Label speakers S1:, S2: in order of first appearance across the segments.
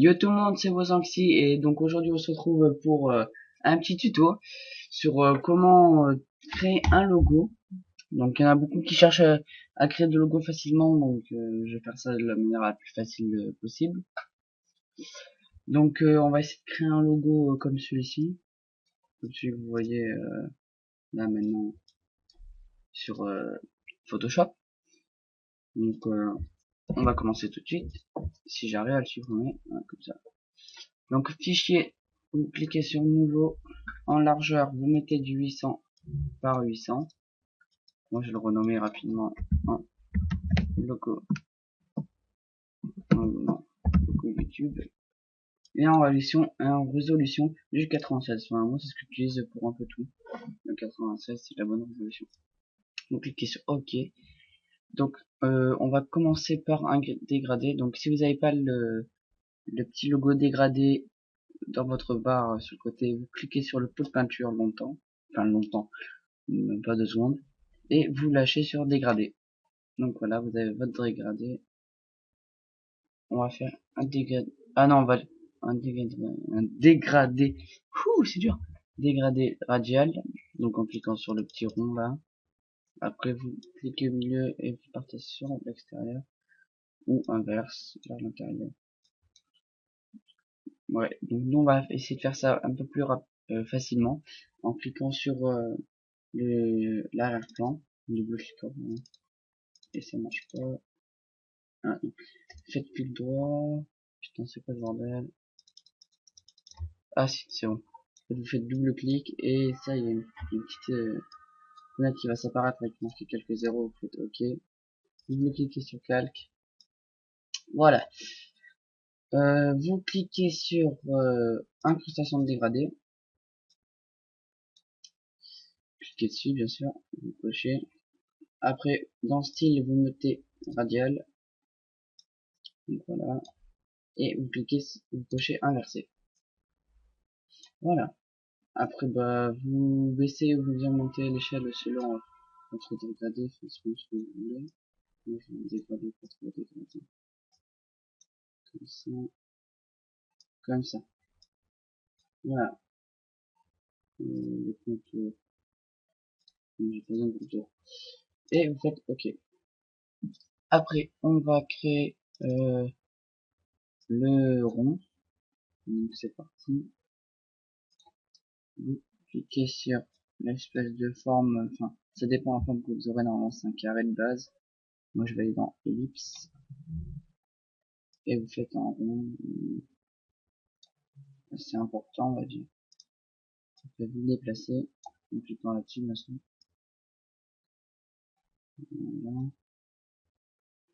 S1: Yo tout le monde, c'est Vosanxy et donc aujourd'hui on se retrouve pour un petit tuto sur comment créer un logo. Donc il y en a beaucoup qui cherchent à créer de logos facilement, donc je vais faire ça de la manière la plus facile possible. Donc on va essayer de créer un logo comme celui-ci, comme celui que vous voyez là maintenant sur Photoshop. Donc on va commencer tout de suite, si j'arrive à le supprimer, voilà, comme ça. Donc fichier, vous cliquez sur nouveau, en largeur vous mettez du 800 par 800. Moi je vais le renommer rapidement en logo, non, logo YouTube. Et en résolution du 96. Enfin, moi c'est ce que j'utilise pour un peu tout. Le 96 c'est la bonne résolution. Donc cliquez sur OK. Donc on va commencer par un dégradé. Donc si vous n'avez pas le petit logo dégradé dans votre barre sur le côté, vous cliquez sur le pot de peinture longtemps. Enfin longtemps, même pas 2 secondes. Et vous lâchez sur dégradé. Donc voilà, vous avez votre dégradé. On va faire un dégradé. Ah non, on va un dégradé. Ouh, c'est dur. Dégradé radial. Donc en cliquant sur le petit rond là. Après vous cliquez au milieu et vous partez sur l'extérieur ou inverse vers l'intérieur. Ouais. Donc nous on va essayer de faire ça un peu plus facilement en cliquant sur l'arrière-plan. Double clic et ça marche pas. Ah, faites clic droit. Putain, c'est quoi le bordel? Ah si, c'est bon. Vous faites double clic et ça, il y a une petite fenêtre qui va s'apparaître avec marqué quelques zéros. Vous faites OK. Double cliquez sur calque. Voilà. Vous cliquez sur incrustation de dégradé. Cliquez dessus, bien sûr. Vous cochez. Après, dans style, vous mettez radial. Donc voilà. Et vous cliquez, vous cochez inversé. Voilà. Après, bah, vous baissez ou vous augmentez l'échelle selon votre dégradé, faites ce que vous voulez. Moi, je vais dégrader, pas trop dégrader. Comme ça. Comme ça. Voilà. Les contours. J'ai besoin de contours. Et vous faites OK. Après, on va créer le rond. Donc, c'est parti. Vous cliquez sur l'espèce de forme, enfin, ça dépend de la forme que vous aurez. Normalement, c'est un carré de base. Moi, je vais aller dans ellipse. Et vous faites un rond. C'est important, on va dire. Vous pouvez vous déplacer en cliquant là-dessus, bien sûr. Voilà.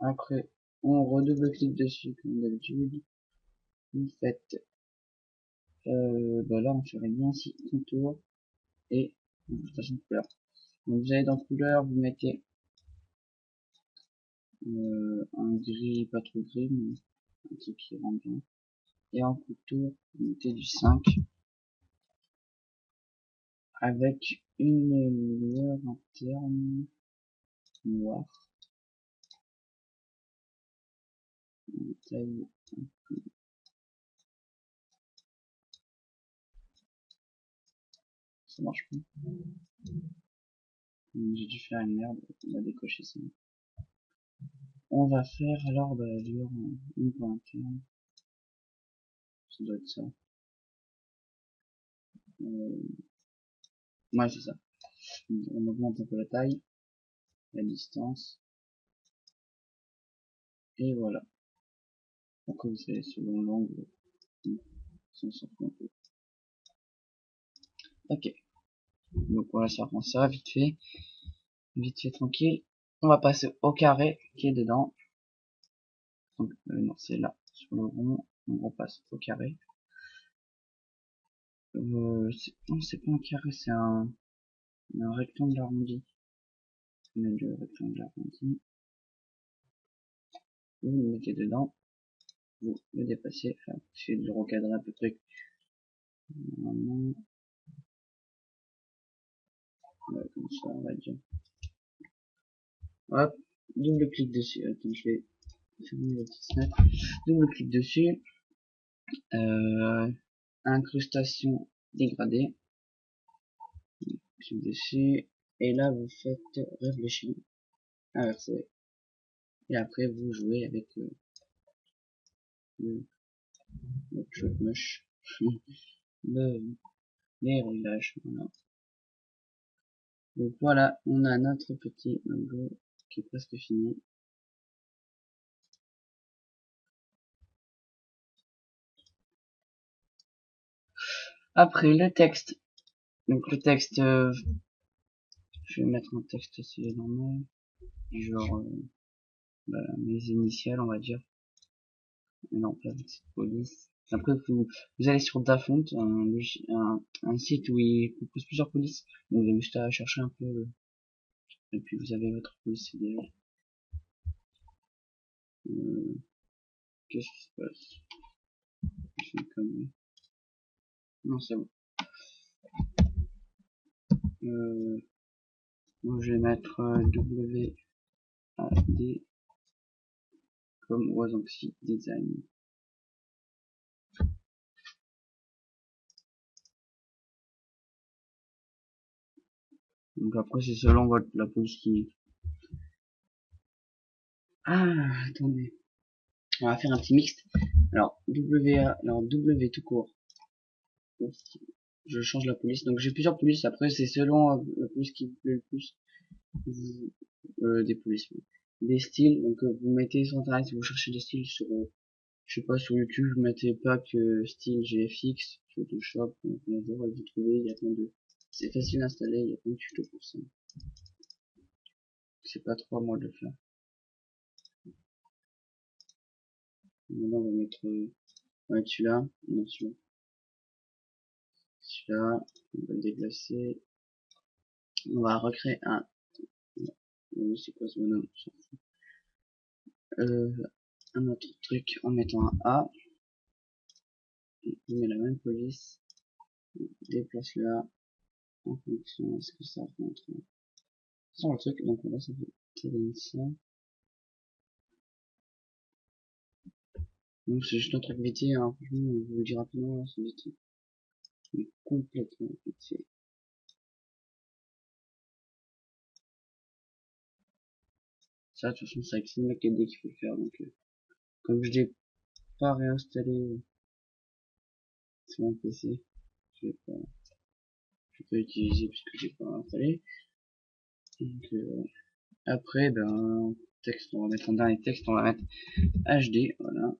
S1: Après, on redouble clic dessus, comme d'habitude. Vous faites, bah là, on ferait bien ici, contour et station de couleur. Donc, vous allez dans couleur, vous mettez un gris, pas trop gris, mais un truc qui rend bien. Et en contour, vous mettez du 5 avec une lueur interne noire. Une taille. Ça marche pas. J'ai dû faire une merde, on va décocher ça. On va faire alors bah, lueur une voie interne. Ça doit être ça. Ouais, c'est ça. On augmente un peu la taille, la distance, et voilà. Donc comme c'est selon l'angle, on s'en fout un peu. Ok. Donc voilà, ça prend ça, vite fait tranquille. On va passer au carré qui est dedans. Donc non, c'est là, sur le rond. On repasse au carré. Non, c'est pas un carré, c'est un rectangle arrondi. On met le rectangle arrondi. Vous le mettez dedans. Vous le dépassez. Enfin, essayez de le recadrer à peu près. Normalement, ouais, comme ça, on va dire. Hop, double clic dessus. Attends, je vais fermer la petite fenêtre. Double clic dessus. Incrustation dégradée. Clique dessus. Et là, vous faites réfléchir. Inverser. Et après, vous jouez avec le, le choc-moche. Les réglages. Voilà. Donc voilà, on a notre petit logo qui est presque fini. Après le texte. Donc le texte, je vais mettre un texte assez normal, genre mes initiales on va dire. Non, pas avec cette police. Après vous allez sur Dafont, un site où il propose plusieurs polices. Donc vous avez juste à chercher un peu, et puis vous avez votre police CDR. Qu'est-ce qui se passe? Je fais une connerie. Non, c'est bon. Donc je vais mettre WAD comme Wazanxi Design. Donc après c'est selon la police qui... Ah, attendez. On va faire un petit mixte. Alors W tout court. Je change la police. Donc j'ai plusieurs polices. Après c'est selon la police qui vous plaît le plus. Des polices. Des styles. Donc vous mettez sur internet si vous cherchez des styles sur je sais pas, sur YouTube, vous mettez pack style GFX, Photoshop, vous trouvez, il y a plein de... C'est facile à installer, il y a plein de tutos pour ça. C'est pas trop à moi de le faire. Maintenant, on va mettre celui-là, non celui-là. Celui-là, on va le déplacer. On va recréer un... C'est quoi ce bonhomme? Un autre truc en mettant un A. On met la même police. On déplace là en fonction de ce que ça rentre. Sans le truc, donc là ça fait ça. Donc c'est juste notre activité, hein. Franchement, je vous le dis rapidement, c'est vite. Mais complètement vite. Ça, de toute façon, c'est avec CinemaKD qu'il faut le faire, donc comme je l'ai pas réinstallé sur mon PC, je vais pas utiliser puisque j'ai pas installé. Donc après, ben texte, on va mettre un dernier texte, on va mettre HD, voilà.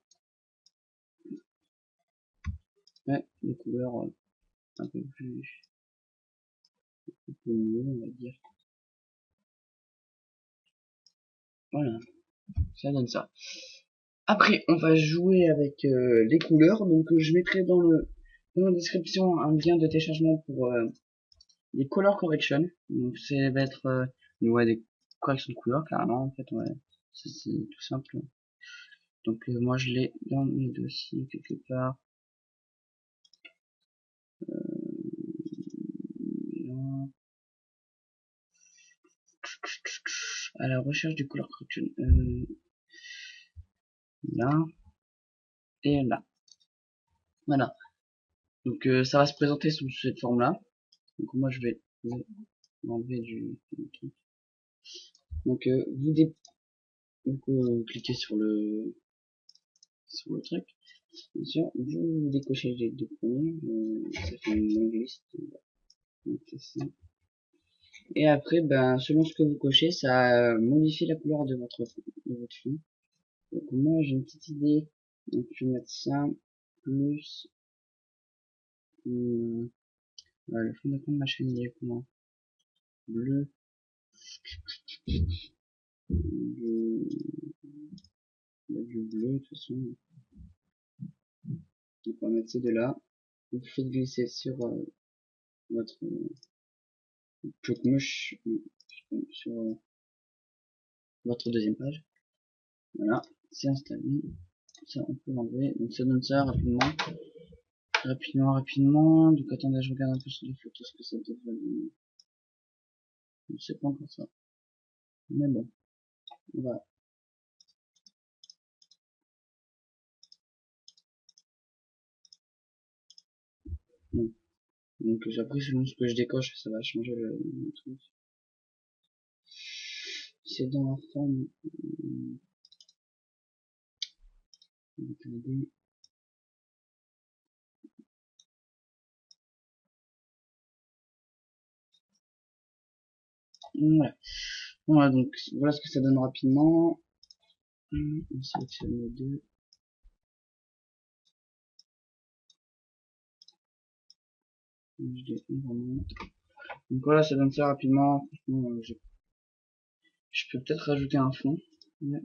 S1: Ouais, les couleurs un peu mieux, on va dire. Voilà, ça donne ça. Après, on va jouer avec les couleurs. Donc, je mettrai dans la description un lien de téléchargement pour les color correction. Donc, ça va être ouais, des corrections de couleurs, carrément. En fait, ouais, c'est tout simple. Donc, moi, je l'ai dans mes dossiers quelque part. Là. À la recherche du color correction. Là et là. Voilà. Donc, ça va se présenter sous cette forme-là. Donc, moi, je vais enlever du truc. Donc, cliquez sur le truc. Bien sûr, vous décochez les deux premiers. Ça fait une longue liste. Donc, et après, ben, selon ce que vous cochez, ça modifie la couleur de votre fond. Donc, moi, j'ai une petite idée. Donc, je vais mettre ça plus le fond de compte de ma chaîne, il est comment? Bleu. Du bleu, de toute façon. Donc, on va mettre ces deux-là. Vous faites glisser sur votre choc-mouche sur votre deuxième page. Voilà, c'est installé. Ça, on peut l'enlever. Donc, ça donne ça rapidement. Rapidement. Donc, attendez, je regarde un peu sur les photos ce que ça devrait donner. Je sais pas encore ça. Mais bon, on va Non. Donc après selon ce que je décoche, ça va changer le truc. C'est dans la forme. Attendez. Voilà. Voilà, donc voilà ce que ça donne rapidement. On sélectionne les deux. Donc voilà, ça donne ça rapidement. Franchement, je peux peut-être rajouter un fond. Ouais.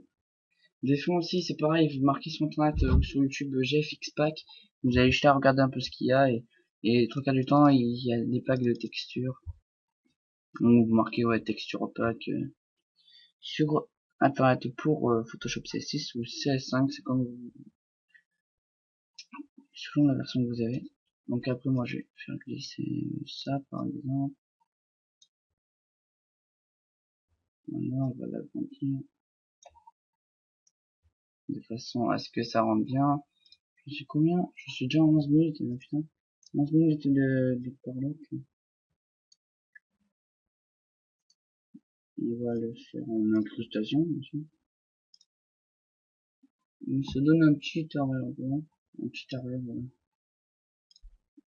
S1: Des fonds aussi, c'est pareil, vous marquez sur internet ou sur YouTube GFX-Pack, vous allez juste à regarder un peu ce qu'il y a et 3 quarts du temps, il y a des packs de textures. Donc vous marquez ouais, texture opaque sur internet pour Photoshop CS6 ou CS5, c'est comme selon la version que vous avez. Donc après moi je vais faire glisser ça par exemple. Maintenant on va l'agrandir de façon à ce que ça rentre bien. Je suis combien? Je suis déjà en 11 minutes, putain. 11 minutes de parlotte. On va le faire en incrustation, bien sûr. Donc, ça donne un petit arrière-plan. Un petit arrière, voilà.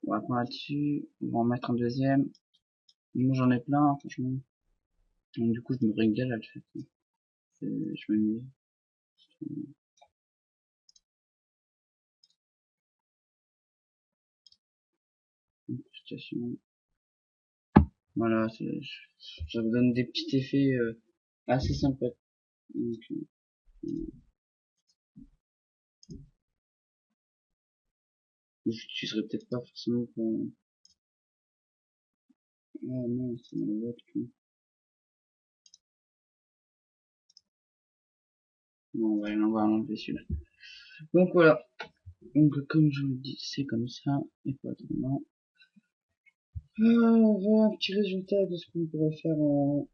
S1: On va prendre là-dessus. On va en mettre un deuxième. Moi j'en ai plein, hein, franchement. Donc du coup je me régale à le faire. Je m'amuse. Incrustation. Voilà, ça vous donne des petits effets assez sympas. Donc, j'utiliserai peut-être pas forcément pour... Ah non, c'est le vote. Non, on va enlever celui-là. Donc voilà. Donc comme je vous le dis, c'est comme ça. Et pas autrement. Voilà un petit résultat de ce qu'on pourrait faire en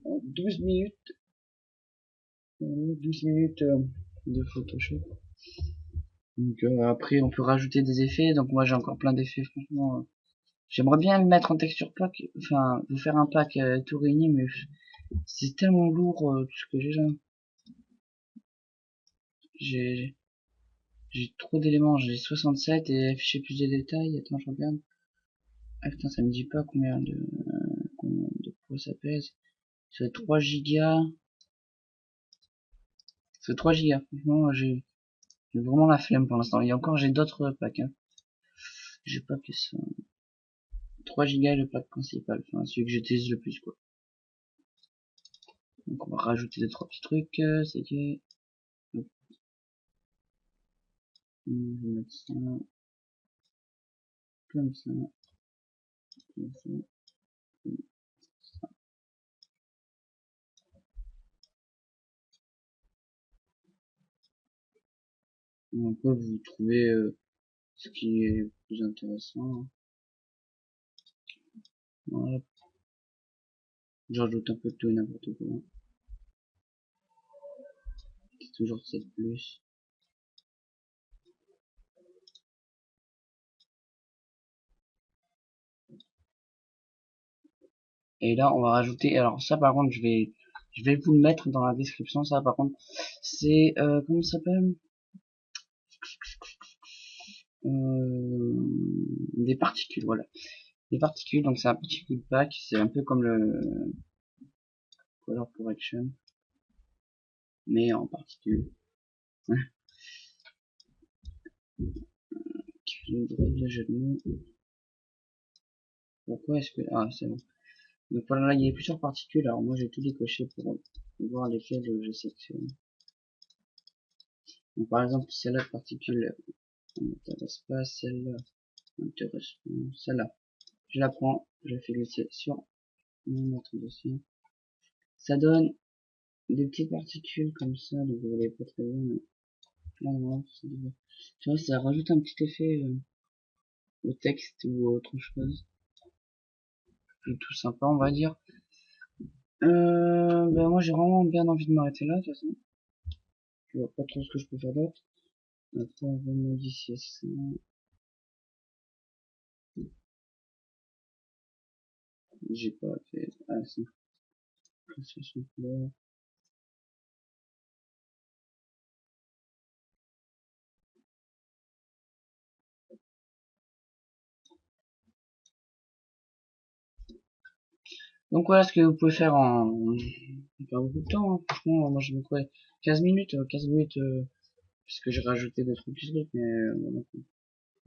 S1: 12 minutes. 12 minutes de Photoshop. Donc après on peut rajouter des effets. Donc moi j'ai encore plein d'effets franchement. J'aimerais bien le mettre en texture pack. Enfin vous faire un pack tout réuni mais c'est tellement lourd tout ce que j'ai là. J'ai j'ai trop d'éléments. J'ai 67 et afficher plus de détails. Attends je regarde. Ah putain ça me dit pas combien de poids ça pèse. C'est 3 gigas. C'est 3 gigas. Franchement j'ai vraiment la flemme pour l'instant. Et encore j'ai d'autres packs. Hein. J'ai pas que ça. 3 gigas le pack principal. Enfin celui que j'utilise le plus quoi. Donc on va rajouter deux trois petits trucs. C'est que je vais mettre ça comme ça. Comme ça. Donc après vous trouvez ce qui est plus intéressant. Voilà. J'ajoute un peu de tout et n'importe quoi. C'est toujours 7 plus. Et là on va rajouter. Alors ça par contre je vais vous le mettre dans la description. Ça par contre c'est comment ça s'appelle des particules. Voilà. Des particules. Donc c'est un particule pack. C'est un peu comme le color correction mais en particules. Pourquoi est-ce que... Ah, c'est bon. Donc voilà, là, il y a plusieurs particules. Alors moi, j'ai tout décoché pour voir lesquelles je sélectionne. Donc par exemple, celle-là de particule m'intéresse pas, celle-là m'intéresse pas, celle-là. Je la prends, je la fais glisser sur notre dossier. Ça donne des petites particules comme ça, donc vous voyez pas très bien, mais là, non, tu vois, ça rajoute un petit effet au texte ou autre chose. Tout sympa, on va dire. Ben moi j'ai vraiment bien envie de m'arrêter là, de toute façon. Je vois pas trop ce que je peux faire d'autre. Après on va modifier ça. j'ai pas fait. Ah, si. Classification couleur. Donc voilà ce que vous pouvez faire en pas beaucoup de temps, hein. Franchement, moi j'ai mis quoi 15 minutes, 15 minutes puisque j'ai rajouté d'autres petits trucs, mais voilà.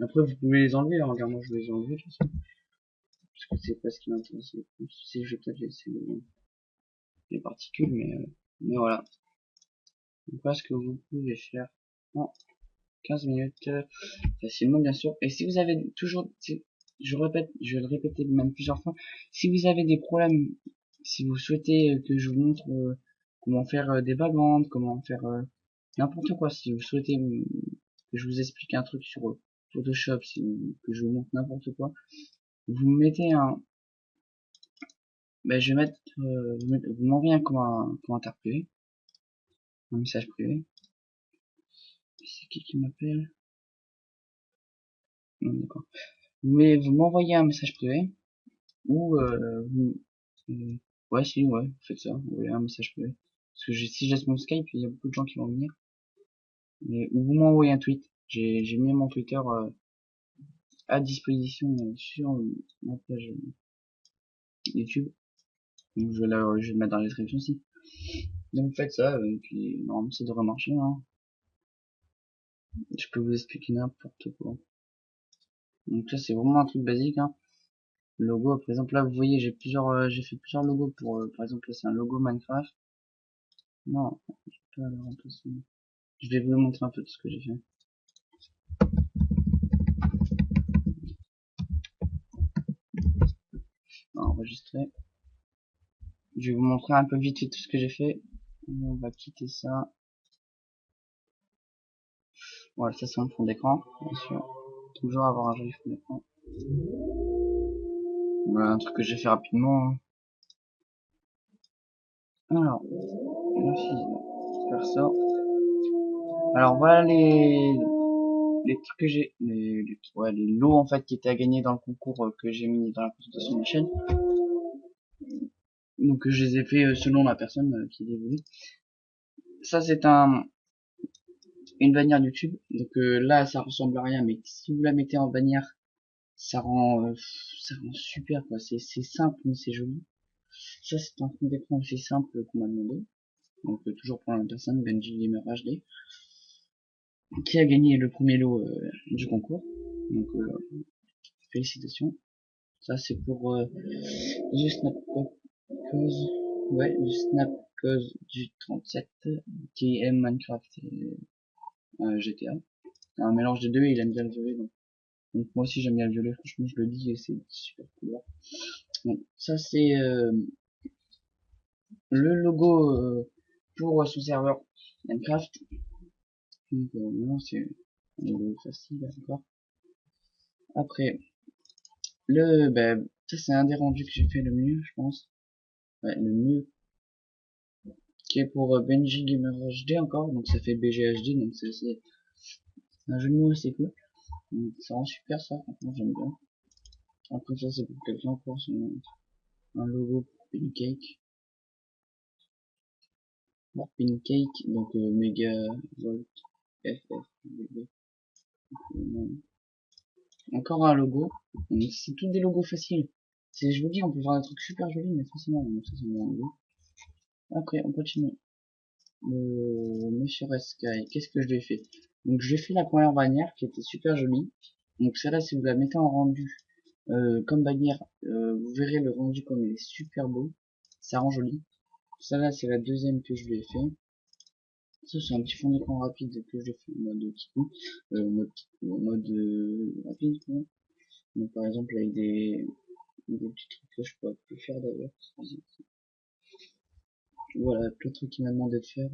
S1: Après vous pouvez les enlever, hein. Regarde, moi je vais les enlever de toute façon, parce que c'est pas ce qui m'intéresse le plus. Si je vais peut-être laisser les particules, mais voilà. Donc voilà ce que vous pouvez faire en 15 minutes, facilement bien sûr. Et si vous avez toujours, je répète, je vais le répéter même plusieurs fois, si vous avez des problèmes, si vous souhaitez que je vous montre comment faire des backgrounds, comment faire n'importe quoi, si vous souhaitez que je vous explique un truc sur Photoshop, que je vous montre n'importe quoi, vous me mettez un, ben je vais mettre, vous m'envoyez un commentaire privé, un message privé. C'est qui m'appelle? Non, d'accord. Mais vous m'envoyez un message privé ou ouais, si, ouais, faites ça, vous envoyez un message privé. Parce que si je laisse mon Skype, il y a beaucoup de gens qui vont venir. Ou vous m'envoyez un tweet. J'ai mis mon Twitter à disposition sur ma page YouTube. Donc je vais le mettre dans la description aussi. Donc faites ça, et puis normalement ça devrait marcher. Hein. Je peux vous expliquer n'importe quoi. Donc ça c'est vraiment un truc basique. Hein. Le logo, par exemple là vous voyez j'ai fait plusieurs logos pour, par exemple là c'est un logo Minecraft. Non, je peux pas le remplacer. Je vais vous le montrer un peu de ce que j'ai fait. Enregistrer. Je vais vous montrer un peu vite fait tout ce que j'ai fait. On va quitter ça. Voilà, ça c'est mon fond d'écran, bien sûr. Toujours avoir un joli fond d'écran. Voilà, un truc que j'ai fait rapidement. Hein. Alors, merci. Faire ça. Alors voilà les trucs que j'ai, ouais, les lots en fait qui étaient à gagner dans le concours que j'ai mis dans la présentation de ma chaîne. Donc je les ai fait selon la personne qui les voulait. Ça c'est une bannière YouTube. Donc là ça ressemble à rien, mais si vous la mettez en bannière, ça rend super quoi. C'est simple mais c'est joli. Ça c'est un fond d'écran aussi simple qu'on m'a demandé. Donc toujours pour la même personne, Benji Gamer HD, qui a gagné le premier lot du concours. Donc félicitations. Ça c'est pour du Snap Cause, ouais, du Snap Cause du 37 qui aime Minecraft et GTA. C'est un mélange des deux et il aime bien le violet. Donc moi aussi j'aime bien le violet, franchement je le dis et c'est super cool. Donc ça c'est le logo pour son serveur Minecraft. Donc non, c'est un logo facile encore. Après ça c'est un des rendus que j'ai fait le mieux je pense. Ouais, le mieux qui est pour Benji Gamer HD encore, donc ça fait BGHD, donc c'est un jeu de mots assez cool. Donc, ça rend super ça, franchement j'aime bien. Après ça c'est pour quelqu'un encore, c'est un logo pour Pancake. Pour Pancake, donc Mega Volt FF. Encore un logo. Donc c'est tous des logos faciles. Je vous dis, on peut faire des trucs super jolis, mais facilement. Donc ça c'est mon logo. Après on continue. Le Monsieur Sky, qu'est-ce que je lui ai fait? Donc j'ai fait la première bannière qui était super jolie. Donc celle-là, si vous la mettez en rendu comme bannière, vous verrez le rendu comme il est super beau. Ça rend joli. Celle-là, c'est la deuxième que je lui ai fait. Ça, c'est un petit fond d'écran rapide que j'ai fait en mode petit coup, en mode rapide. Quoi. Donc par exemple avec des petits trucs que je pourrais plus faire d'ailleurs. Voilà, plein de trucs qu'il m'a demandé de faire.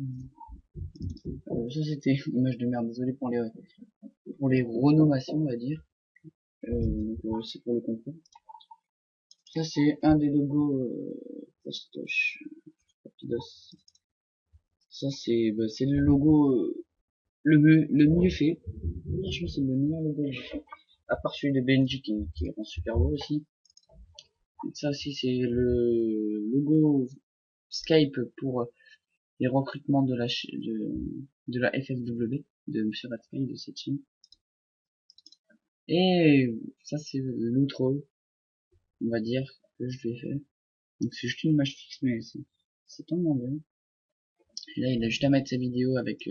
S1: Ça c'était une image de merde, désolé pour les renommations on va dire. C'est pour le concours. Ça c'est un des logos Postoche Rapidos. Ça c'est le logo le mieux fait. Franchement c'est le meilleur logo que j'ai fait. À part celui de Benji qui rend super beau aussi. Ça aussi, c'est le logo Skype pour les recrutements de la FFW, de Monsieur Ratsky, de cette chaîne. Et ça, c'est l'outro, on va dire, que je lui ai fait. Donc c'est juste une image fixe, mais c'est tellement bien. Et là, il a juste à mettre sa vidéo avec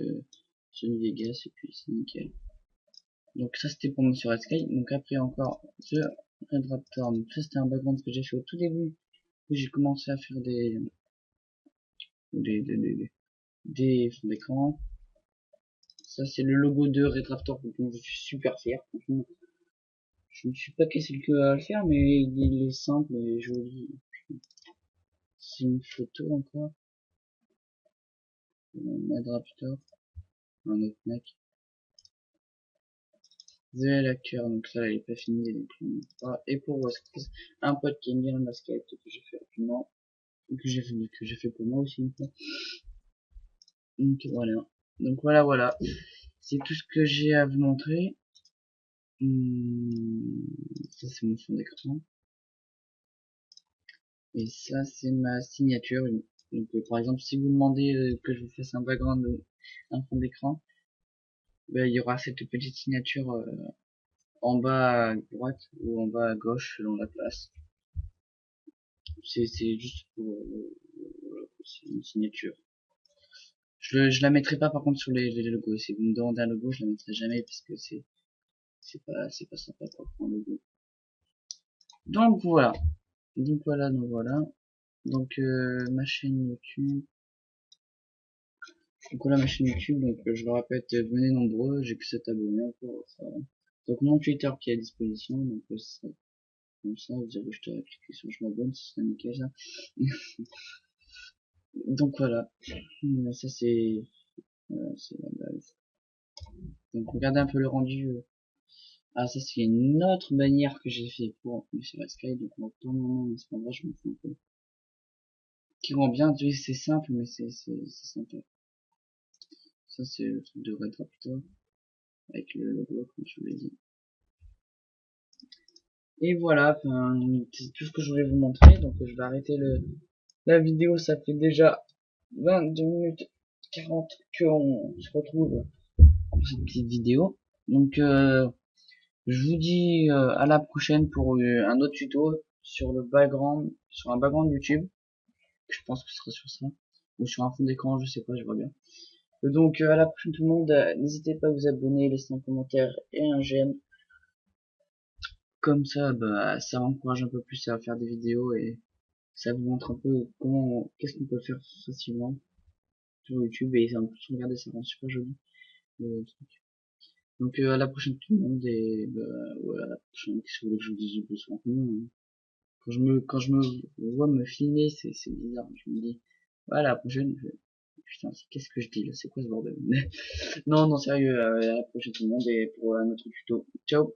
S1: Sony Vegas, et puis c'est nickel. Donc ça, c'était pour Monsieur Ratsky. Donc après, encore, ce Red Raptor. Donc ça, c'était un background que j'ai fait au tout début, où j'ai commencé à faire des, des, des, des fonds d'écran. Ça, c'est le logo de Red Raptor, donc je suis super fier. Franchement, je ne suis pas cassé le cœur à le faire, mais il est simple et joli. C'est une photo encore. Red Raptor, un autre mec. The Lacquer, donc ça, elle est pas finie, donc pas. Et pour un pote qui aime bien le basket, que j'ai fait rapidement, que j'ai fait pour moi aussi une fois. Donc voilà. Donc voilà. C'est tout ce que j'ai à vous montrer. Ça c'est mon fond d'écran. Et ça c'est ma signature. Donc par exemple si vous demandez que je vous fasse un background, un fond d'écran, ben, il y aura cette petite signature en bas à droite ou en bas à gauche selon la place. C'est juste pour c'est une signature. Je la mettrai pas par contre sur les logos. Si vous me demandez un logo, je la mettrai jamais parce que c'est pas sympa pour un logo. Donc voilà. Donc voilà. Donc ma chaîne YouTube. Donc voilà ma chaîne YouTube. Donc je le répète, venez nombreux. J'ai que 7 abonnés encore. Ça. Donc mon Twitter qui est à disposition. Donc ça, comme ça, vous avez juste à cliquer sur je m'abonne, ce serait nickel ça. Donc voilà. Ça c'est la base. Donc regardez un peu le rendu. Ah ça c'est une autre bannière que j'ai fait pour Monsieur Sky. Donc on va tourner, c'est pas vrai, je m'en fous un peu. Qui rend bien, tu sais, c'est simple mais c'est sympa. Ça c'est le truc de Red Raptor avec le logo comme je vous l'ai dit. Et voilà, c'est tout ce que je voulais vous montrer. Donc je vais arrêter la vidéo. Ça fait déjà 22 minutes 40 qu'on se retrouve pour cette petite vidéo. Donc je vous dis à la prochaine pour un autre tuto sur le background, sur un background YouTube. Je pense que ce sera sur ça. Ou sur un fond d'écran, je sais pas, je vois bien. Donc à la prochaine tout le monde. N'hésitez pas à vous abonner, laisser un commentaire et un j'aime. Comme ça, bah, ça encourage un peu plus à faire des vidéos et ça vous montre un peu qu'est-ce qu'on peut faire facilement sur YouTube et en plus regardez, ça rend super joli le truc. Donc à la prochaine tout le monde et bah, ouais, à la prochaine. Qu'est-ce que vous voulez que je vous dise plus souvent? Quand je me vois me filmer, c'est bizarre. Je me dis, voilà, la prochaine, putain, qu'est-ce que je dis là? C'est quoi ce bordel? Non, non, sérieux, à la prochaine tout le monde et pour un autre tuto. Ciao!